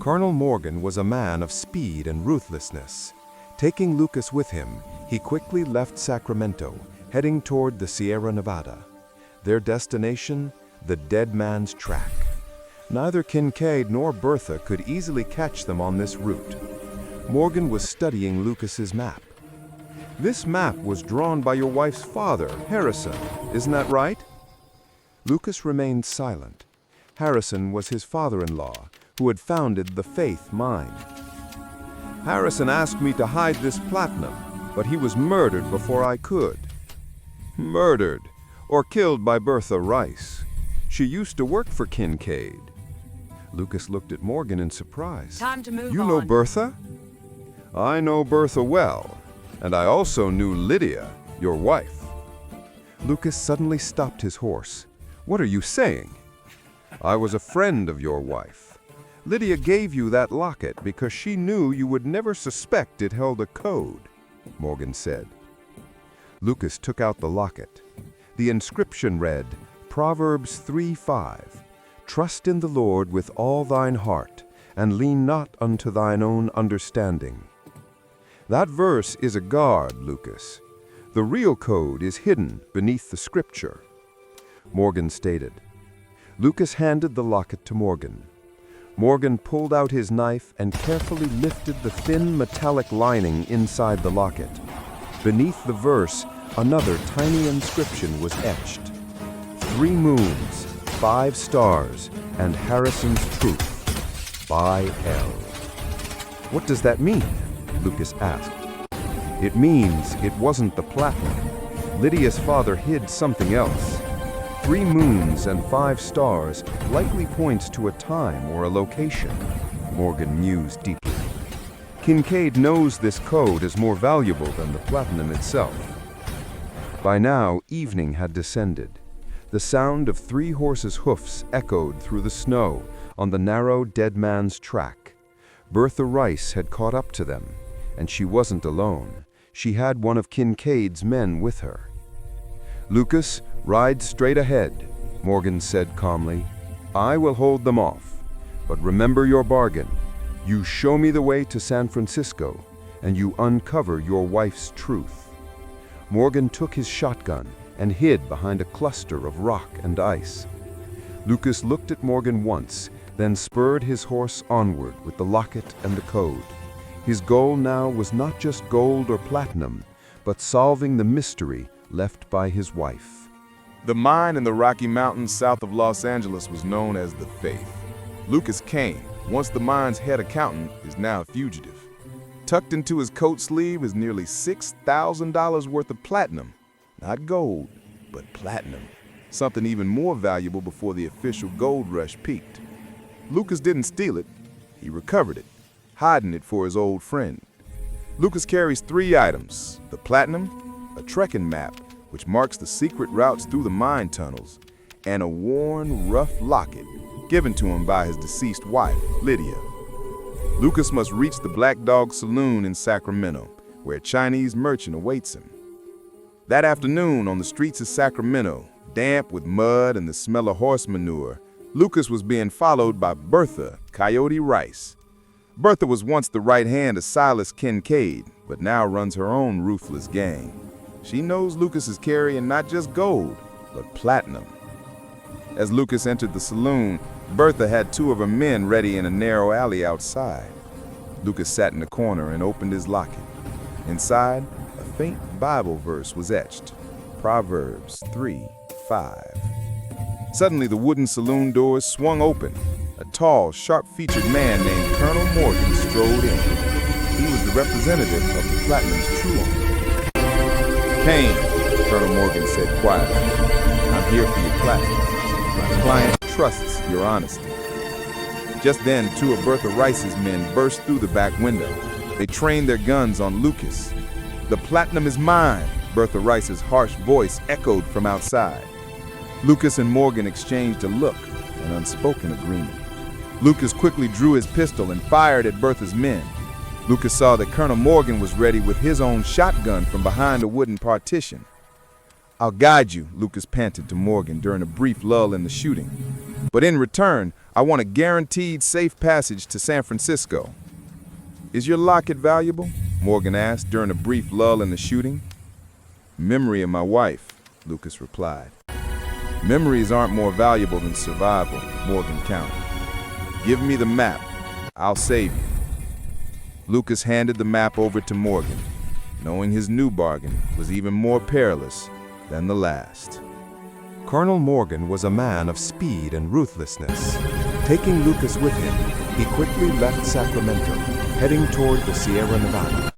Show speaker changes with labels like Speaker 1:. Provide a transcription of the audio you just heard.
Speaker 1: Colonel Morgan was a man of speed and ruthlessness. Taking Lucas with him, he quickly left Sacramento, heading toward the Sierra Nevada. Their destination, the dead man's track. Neither Kincaid nor Bertha could easily catch them on this route. Morgan was studying Lucas's map. "This map was drawn by your wife's father, Harrison, isn't that right?" Lucas remained silent. Harrison was his father-in-law, who had founded the Faith mine. "Harrison asked me to hide this platinum, but he was murdered before I could." "Murdered, or killed by Bertha Rice. She used to work for Kincaid." Lucas looked at Morgan in surprise.
Speaker 2: Time to move on.
Speaker 1: "You know Bertha?" "I know Bertha well, and I also knew Lydia, your wife." Lucas suddenly stopped his horse. "What are you saying?" "I was a friend of your wife. Lydia gave you that locket because she knew you would never suspect it held a code," Morgan said. Lucas took out the locket. The inscription read, Proverbs 3:5, "Trust in the Lord with all thine heart, and lean not unto thine own understanding." That verse is a guard, Lucas. The real code is hidden beneath the scripture. Morgan stated. Lucas handed the locket to Morgan. Morgan pulled out his knife and carefully lifted the thin metallic lining inside the locket. Beneath the verse, another tiny inscription was etched. 3 moons, 5 stars, and Harrison's truth. By L. "What does that mean?" Lucas asked. "It means it wasn't the platinum. Lydia's father hid something else. 3 moons and 5 stars likely points to a time or a location," Morgan mused deeply. "Kincaid knows this code is more valuable than the platinum itself." By now, evening had descended. The sound of 3 horses' hoofs echoed through the snow on the narrow dead man's track. Bertha Rice had caught up to them, and she wasn't alone. She had one of Kincaid's men with her. "Lucas, ride straight ahead," Morgan said calmly. "I will hold them off. But remember your bargain. You show me the way to San Francisco, and you uncover your wife's truth." Morgan took his shotgun and hid behind a cluster of rock and ice. Lucas looked at Morgan once, then spurred his horse onward with the locket and the code. His goal now was not just gold or platinum, but solving the mystery left by his wife.
Speaker 3: The mine in the Rocky Mountains south of Los Angeles was known as the Faith. Lucas Kane, once the mine's head accountant, is now a fugitive. Tucked into his coat sleeve is nearly $6,000 worth of platinum. Not gold, but platinum. Something even more valuable before the official gold rush peaked. Lucas didn't steal it, he recovered it, hiding it for his old friend. Lucas carries 3 items: the platinum, a trekking map, which marks the secret routes through the mine tunnels, and a worn, rough locket given to him by his deceased wife, Lydia. Lucas must reach the Black Dog Saloon in Sacramento, where a Chinese merchant awaits him. That afternoon, on the streets of Sacramento, damp with mud and the smell of horse manure, Lucas was being followed by Bertha Coyote Rice. Bertha was once the right hand of Silas Kincaid, but now runs her own ruthless gang. She knows Lucas is carrying not just gold, but platinum. As Lucas entered the saloon, Bertha had 2 of her men ready in a narrow alley outside. Lucas sat in the corner and opened his locket. Inside, a faint Bible verse was etched, Proverbs 3:5. Suddenly, the wooden saloon doors swung open. A tall, sharp-featured man named Colonel Morgan strode in. He was the representative of the platinum's true owner. "Kane," Colonel Morgan said quietly, "I'm here for your platinum. My client trusts your honesty." Just then, 2 of Bertha Rice's men burst through the back window. They trained their guns on Lucas. "The platinum is mine," Bertha Rice's harsh voice echoed from outside. Lucas and Morgan exchanged a look, an unspoken agreement. Lucas quickly drew his pistol and fired at Bertha's men. Lucas saw that Colonel Morgan was ready with his own shotgun from behind a wooden partition. "I'll guide you," Lucas panted to Morgan during a brief lull in the shooting. "But in return, I want a guaranteed safe passage to San Francisco. Is your locket valuable? Morgan asked during a brief lull in the shooting. Memory of my wife, Lucas replied. Memories aren't more valuable than survival, Morgan countered. Give me the map. I'll save you. Lucas handed the map over to Morgan, knowing his new bargain was even more perilous than the last.
Speaker 1: Colonel Morgan was a man of speed and ruthlessness. Taking Lucas with him, he quickly left Sacramento, heading toward the Sierra Nevada.